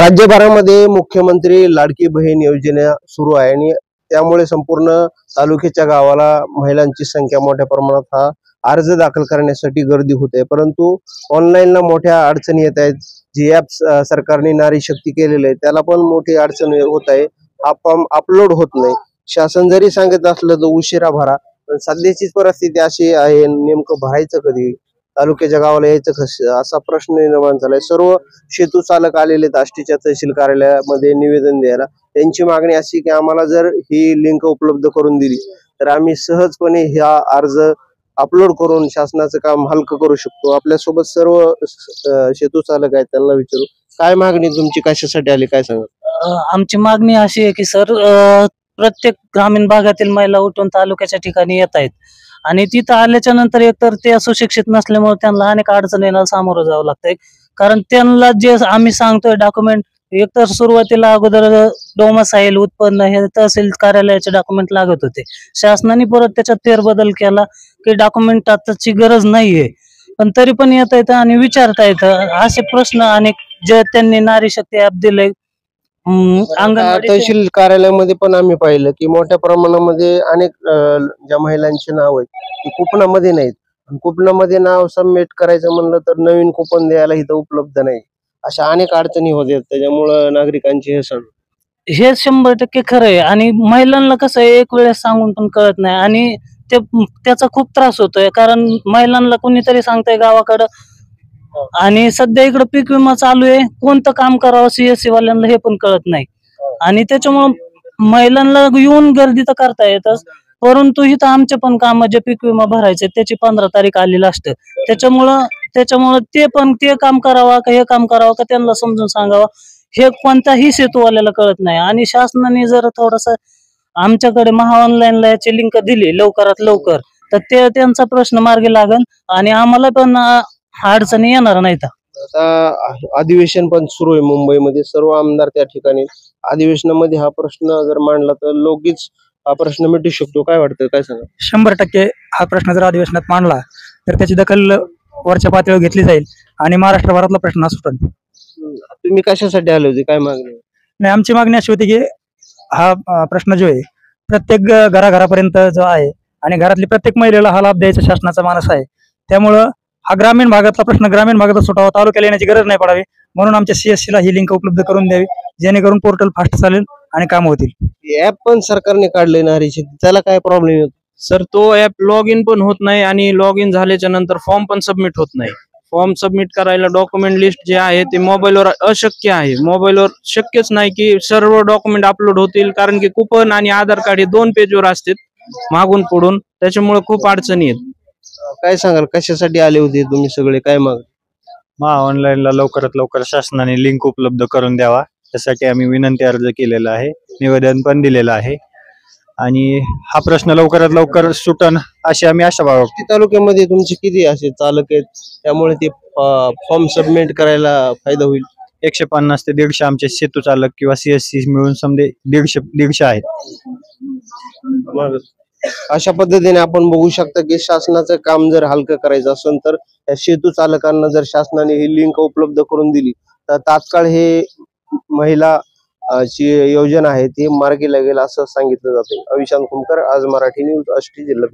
राज्यभरामध्ये मुख्यमंत्री लाडकी बहीण योजना सुरू आहे आणि त्यामुळे संपूर्ण तालुक्याच्या गावाला महिलांची संख्या मोठ्या प्रमाणात हा अर्ज दाखल करण्यासाठी गर्दी होते, परंतु ऑनलाईनला मोठ्या अडचणी येत आहेत। जी ॲप सरकारने नारी शक्ती केलेलं आहे त्याला पण मोठी अडचण होत आहे। हा फॉर्म अपलोड होत नाही। शासन जरी सांगत असलं तर उशिरा भरा, पण सध्याची परिस्थिती अशी आहे, नेमकं भरायचं कधी, तालुक्याच्या गावाला यायचं कसं, असा प्रश्न निर्माण झालाय। सर्व शेतू चालक आलेले आष्टीच्या तहसील कार्यालयामध्ये निवेदन द्यायला। त्यांची मागणी अशी की आम्हाला जर ही लिंक उपलब्ध करून दिली तर आम्ही सहजपणे हा अर्ज अपलोड करून शासनाचं काम हलकं करू शकतो। आपल्या सोबत सर्व शेतू चालक आहेत, त्यांना विचारू काय मागणी तुमची, कशासाठी आली, काय सांगा। आमची मागणी अशी आहे की सर, प्रत्येक ग्रामीण भागातील महिला उठून तालुक्याच्या ठिकाणी येत आहेत आणि तिथं आल्याच्या नंतर एकतर ते सुशिक्षित नसल्यामुळे त्यांना अनेक अडचणींना सामोरं जावं लागतंय। कारण त्यांना जे आम्ही सांगतोय डॉक्युमेंट, एकतर सुरुवातीला अगोदर डोमासाईल उत्पन्न हे तहसील कार्यालयाचे डॉक्युमेंट लागत होते। शासनाने परत त्याच्यात फेरबदल केला की डॉक्युमेंट आताची गरज नाहीये, पण तरी पण येत येतं आणि विचारता येतं असे प्रश्न अनेक जे त्यांनी नारी शक्ती ऍप दिलंय। तहसील कार्यालयामध्ये पण आम्ही पाहिलं की मोठ्या प्रमाणामध्ये अनेक ज्या महिलांची नाव आहेत ती कुपनामध्ये नाहीत। कुपनामध्ये नाव सबमिट करायचं म्हणलं तर नवीन कुपन द्यायला इथं उपलब्ध नाही। अशा अनेक अडचणी होत्या, त्याच्यामुळं नागरिकांची हे 100% खरं आहे। आणि महिलांना कसं आहे, एक वेळेस सांगून पण कळत नाही आणि त्याचा खूप त्रास होतोय, कारण महिलांना कोणीतरी सांगतंय गावाकडं आणि सध्या इकडे पीक विमा चालू आहे, कोणतं काम करावं सीएससी वाल्यांना हे पण कळत नाही। आणि त्याच्यामुळं महिलांना येऊन गर्दी तर करता येतच, परंतु इथं आमचे पण काम जे पीक विमा भरायचे त्याची 15 तारीख आलेली असते, त्याच्यामुळं ते काम करावं का हे काम करावं का त्यांना समजून सांगावं हे कोणताही शेतूवाल्याला कळत नाही। आणि शासनाने जर थोडस आमच्याकडे महा ऑनलाईनला याची लिंक दिली लवकरात लवकर तर ते त्यांचा प्रश्न मार्गी लागेल आणि आम्हाला पण अडचणी येणार नाहीत। आता अधिवेशन पण सुरू आहे मुंबईमध्ये, सर्व आमदार त्या ठिकाणी अधिवेशनामध्ये हा प्रश्न जर मांडला तर लगेच हा प्रश्न मिटू शकतो, काय वाटतं, काय सांगा। 100% हा प्रश्न जर अधिवेशनात मांडला तर त्याची दखल वरच्या पातळीवर घेतली जाईल आणि महाराष्ट्रभरातला प्रश्न सुटेल। तुम्ही कशासाठी आले होते, काय मागणी? नाही, आमची मागणी अशी होती की हा प्रश्न जो आहे प्रत्येक घराघरापर्यंत जो आहे आणि घरातली प्रत्येक महिलेला हा लाभ द्यायचा शासनाचा मानस आहे। त्यामुळं हा ग्रामीण भागातला प्रश्न ग्रामीण भागात सुटावा, तालुक्याला येण्याची गरज नाही पडावी, म्हणून आमच्या सीएससी ला ही लिंक उपलब्ध करून द्यावी, जेणेकरून पोर्टल फास्ट चालेल आणि काम होतील। ऍप पण सरकारने काढले नारी शक्ती, त्याला काय प्रॉब्लेम येतो? सर, तो ऍप लॉग इन पण होत नाही आणि लॉग इन झाल्याच्या नंतर फॉर्म पण सबमिट होत नाही। फॉर्म सबमिट करायला डॉक्युमेंट लिस्ट जे आहे ते मोबाईलवर अशक्य आहे। मोबाईलवर शक्यच नाही की सर्व डॉक्युमेंट अपलोड होतील, कारण की कुपन आणि आधार कार्ड हे 2 पेजवर असतात मागून पुढून, त्याच्यामुळे खूप अडचणी आहेत। काय सांगाल, कशासाठी आले होते तुम्ही सगळे, काय माग? ऑनलाईनला लवकरात लवकर शासनाने लिंक उपलब्ध करून द्यावा त्यासाठी आम्ही विनंती अर्ज केलेला आहे, निवेदन पण दिलेलं आहे आणि हा प्रश्न लवकरात लवकर सुटन अशी आम्ही आशा बाळगतो। तालुक्यामध्ये तुमचे किती असे चालक आहेत त्यामुळे ते फॉर्म सबमिट करायला फायदा होईल? 150 ते 150 आमचे सेतू चालक किंवा सीएससी मिळून समजे 150 आहेत। अशा पद्धतीने आपण बघू शकता की शासनाचं काम जर हलकं करायचं असेल तर शेतू चालकांना जर शासनाने ही लिंक उपलब्ध करून दिली तर तात्काळ हे महिला ची योजना आहे ती मार्गी लागेल असं सांगितलं जाते। अविशांत कुमकर, आज मराठी न्यूज, आष्टी जिल्हा।